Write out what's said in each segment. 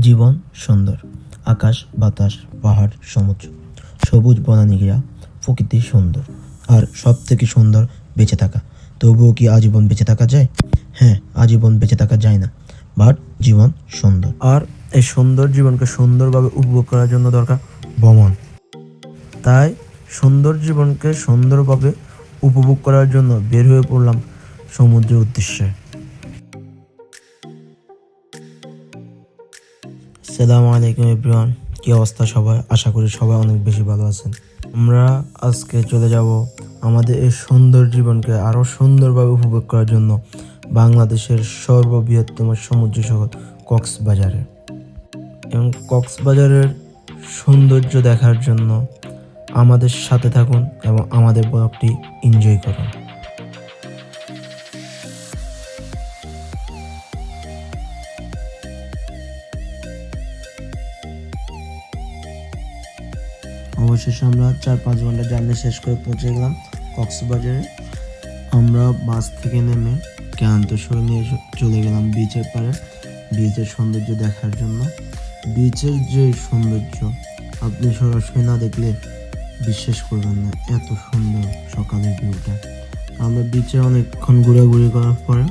জীবন সুন্দর, আকাশ বাতাস পাহাড় সমুদ্র, সবুজ বনানীরা, প্রকৃতি সুন্দর। আর সব থেকে সুন্দর বেঁচে থাকা। তবুও কি আজীবন বেঁচে থাকা যায়? হ্যাঁ, আজীবন বেঁচে থাকা যায় না, বাট জীবন সুন্দর। আর এই সুন্দর জীবনকে সুন্দরভাবে উপভোগ করার জন্য দরকার ভ্রমণ। তাই সুন্দর জীবনকে সুন্দরভাবে উপভোগ করার জন্য বের হয়ে পড়লাম সমুদ্রের উদ্দেশ্যে। আসসালামু আলাইকুম এভরিওয়ান, কী অবস্থা সবাই? আশা করি সবাই অনেক বেশি ভালো আছেন। আমরা আজকে চলে যাব আমাদের এই সুন্দর জীবনকে আরও সুন্দরভাবে উপভোগ করার জন্য বাংলাদেশের সর্ববৃহত্তম সমুদ্র শহর কক্সবাজারে। এবং কক্সবাজারের সৌন্দর্য দেখার জন্য আমাদের সাথে থাকুন এবং আমাদের ব্লগটি এনজয় করুন। অবশেষে আমরা 4-5 ঘন্টা জার্নি শেষ করে পৌঁছে গেলাম কক্সবাজারে। আমরা বাস থেকে নেমে ক্লান্ত শরীর নিয়ে চলে গেলাম বিচের পাড়ে, বিচের সৌন্দর্য দেখার জন্য। বিচের যে সৌন্দর্য আপনি সরাসরি না দেখলে বিশ্বাস করবেন না, এত সুন্দর সকালের ভিউটা। আমরা বিচে অনেকক্ষণ ঘোরাঘুরি করার পরে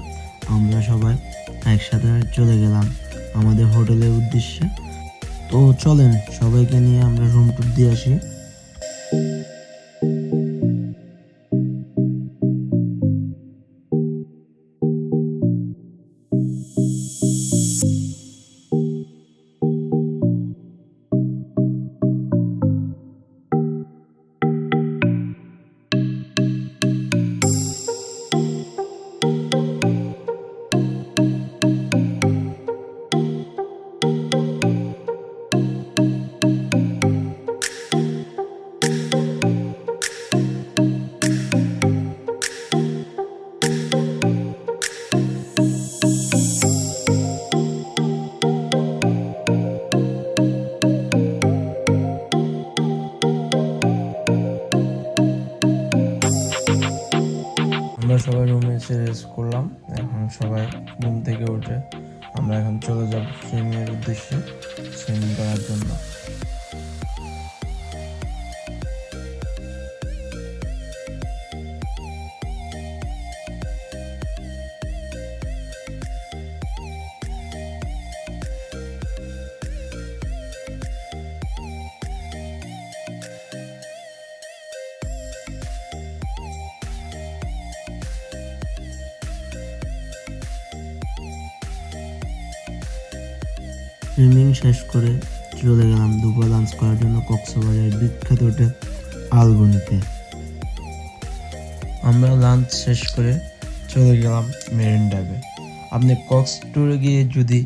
আমরা সবাই একসাথে চলে গেলাম আমাদের হোটেলের উদ্দেশ্যে। তো চলেন সবাইকে নিয়ে আমরা রুম ট্যুর দিয়ে আসি। আমরা সবাই রুমে এসে রেস্ট করলাম। এখন সবাই রুম থেকে উঠে আমরা এখন চলে যাব সুইমিংয়ের উদ্দেশ্যে, সুইমিং করার জন্য। সুইমিং শেষ করে চলে গেলাম দুপুর লাঞ্চ করার জন্য কক্সবাজারের বিখ্যাত হোটেল আলবনিতে। আমরা লাঞ্চ শেষ করে চলে গেলাম মেরিন ড্রাইভে। আপনি কক্স ট্যুরে গিয়ে যদি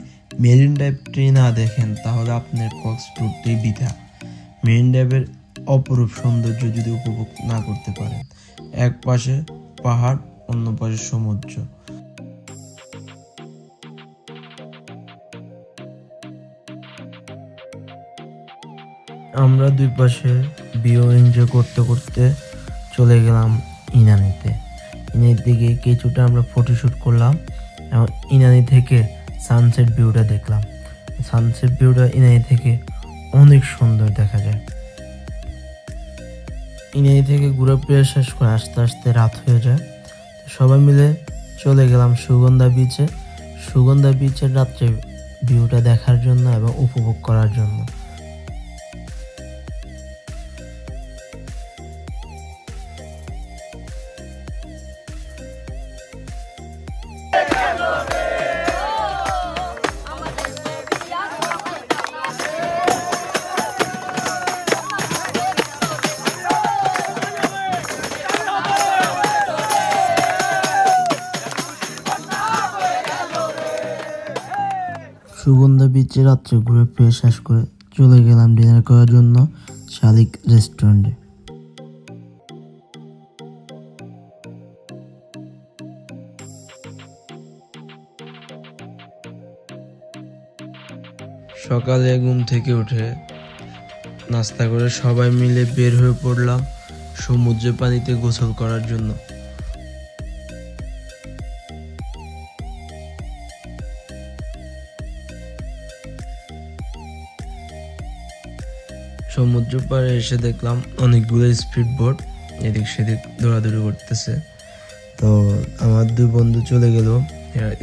মেরিন ড্রাইভটি না দেখেন তাহলে আপনার কক্স ট্যুরটি বৃথা। মেরিন ড্রাইভের অপরূপ সৌন্দর্য যদি উপভোগ না করতে পারেন, এক পাশে পাহাড় অন্য পাশে সমুদ্র। আমরা দুই পাশে ভিউ এনজয় করতে করতে চলে গেলাম ইনানিতে। ইনানিতে গিয়ে কিছুটা আমরা ফটোশ্যুট করলাম এবং ইনানি থেকে সানসেট ভিউটা দেখলাম। সানসেট ভিউটা ইনানি থেকে অনেক সুন্দর দেখা যায়। ইনানি থেকে ঘোরাফেরা শেষ করে আস্তে আস্তে রাত হয়ে যায়। সবাই মিলে চলে গেলাম সুগন্ধা বিচে। সুগন্ধা বিচের রাত্রে ভিউটা দেখার জন্য এবং উপভোগ করার জন্য। সুগন্ধা বিচে রাত্রে ঘুরে ফিরে শেষ করে চলে গেলাম ডিনার করার জন্য শালিক রেস্টুরেন্টে। সকালে ঘুম থেকে উঠে নাস্তা করে সবাই মিলে বের হয়ে পড়লাম সমুদ্রের পানিতে গোসল করার জন্য। সমুদ্র পাড়ে এসে দেখলাম অনেকগুলো স্পিড বোট এদিক সেদিক দৌড়াদৌড়ি করতেছে। তো আমার দুই বন্ধু চলে গেল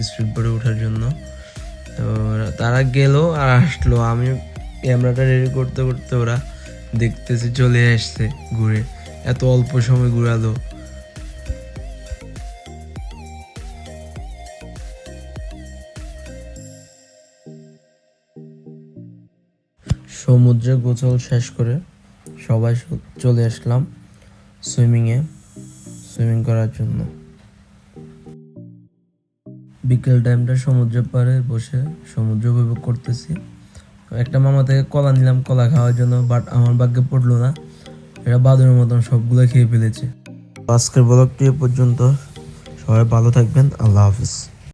স্পিড বোটে ওঠার জন্য। তো তারা গেল আর আসলো, আমি ক্যামেরাটা রেডি করতে করতে ওরা দেখতেছি চলে আসছে ঘুরে, এত অল্প সময় ঘুরালো। সমুদ্রে গোসল শেষ করে সবাই চলে আসলাম সুইমিং করার জন্য। বিকেল টাইমটা সমুদ্রের পাড়ে বসে সমুদ্র উপভোগ করতেছি। একটা মামা থেকে কলা নিলাম কলা খাওয়ার জন্য, বাট আমার ভাগ্যে পড়লো না, এটা বাদুরের মতন সবগুলো খেয়ে ফেলেছে। আজকের ব্লগটি এ পর্যন্ত, সবাই ভালো থাকবেন, আল্লাহ হাফিজ।